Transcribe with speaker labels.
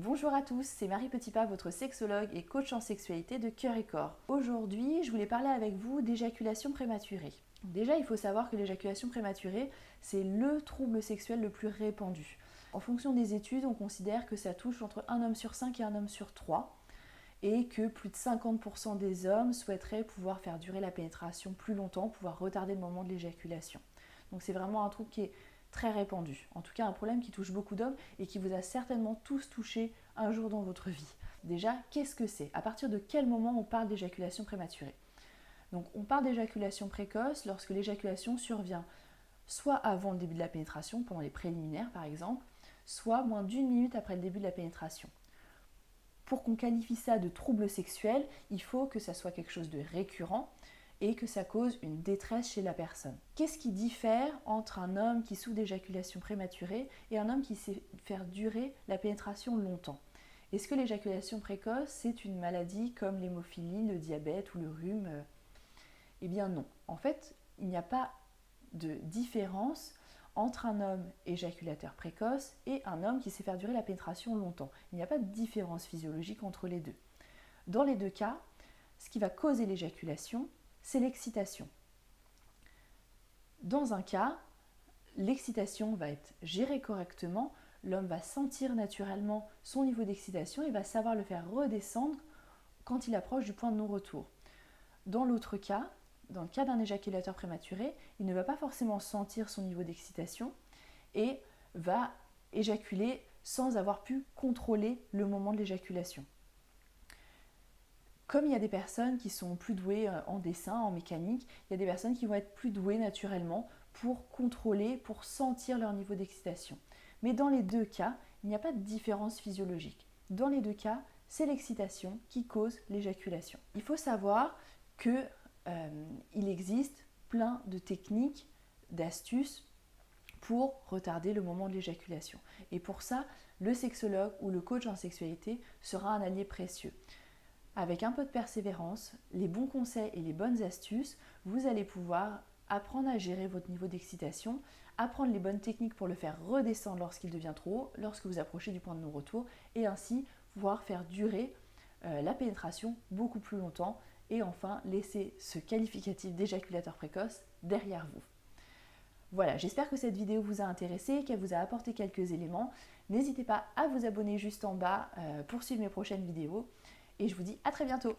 Speaker 1: Bonjour à tous, c'est Marie Petitpas, votre sexologue et coach en sexualité de Cœur et Corps. Aujourd'hui, je voulais parler avec vous d'éjaculation prématurée. Déjà, il faut savoir que l'éjaculation prématurée, c'est le trouble sexuel le plus répandu. En fonction des études, on considère que ça touche entre un homme sur 5 et un homme sur 3, et que plus de 50% des hommes souhaiteraient pouvoir faire durer la pénétration plus longtemps, pouvoir retarder le moment de l'éjaculation. Donc c'est vraiment un trouble qui est très répandu. En tout cas, un problème qui touche beaucoup d'hommes et qui vous a certainement tous touché un jour dans votre vie. Déjà, qu'est-ce que c'est? À partir de quel moment on parle d'éjaculation prématurée? Donc on parle d'éjaculation précoce lorsque l'éjaculation survient soit avant le début de la pénétration, pendant les préliminaires par exemple, soit moins d'1 minute après le début de la pénétration. Pour qu'on qualifie ça de trouble sexuel, il faut que ça soit quelque chose de récurrent et que ça cause une détresse chez la personne. Qu'est-ce qui diffère entre un homme qui souffre d'éjaculation prématurée et un homme qui sait faire durer la pénétration longtemps? Est-ce que l'éjaculation précoce, c'est une maladie comme l'hémophilie, le diabète ou le rhume? Eh bien non. En fait, il n'y a pas de différence entre un homme éjaculateur précoce et un homme qui sait faire durer la pénétration longtemps. Il n'y a pas de différence physiologique entre les deux. Dans les deux cas, ce qui va causer l'éjaculation, c'est l'excitation. Dans un cas, l'excitation va être gérée correctement, l'homme va sentir naturellement son niveau d'excitation et va savoir le faire redescendre quand il approche du point de non-retour. Dans l'autre cas, dans le cas d'un éjaculateur prématuré, il ne va pas forcément sentir son niveau d'excitation et va éjaculer sans avoir pu contrôler le moment de l'éjaculation. Comme il y a des personnes qui sont plus douées en dessin, en mécanique, il y a des personnes qui vont être plus douées naturellement pour contrôler, pour sentir leur niveau d'excitation. Mais dans les deux cas, il n'y a pas de différence physiologique. Dans les deux cas, c'est l'excitation qui cause l'éjaculation. Il faut savoir qu'il existe plein de techniques, d'astuces pour retarder le moment de l'éjaculation. Et pour ça, le sexologue ou le coach en sexualité sera un allié précieux. Avec un peu de persévérance, les bons conseils et les bonnes astuces, vous allez pouvoir apprendre à gérer votre niveau d'excitation, apprendre les bonnes techniques pour le faire redescendre lorsqu'il devient trop haut, lorsque vous approchez du point de non-retour, et ainsi pouvoir faire durer la pénétration beaucoup plus longtemps et enfin laisser ce qualificatif d'éjaculateur précoce derrière vous. Voilà, j'espère que cette vidéo vous a intéressé, qu'elle vous a apporté quelques éléments. N'hésitez pas à vous abonner juste en bas pour suivre mes prochaines vidéos. Et je vous dis à très bientôt.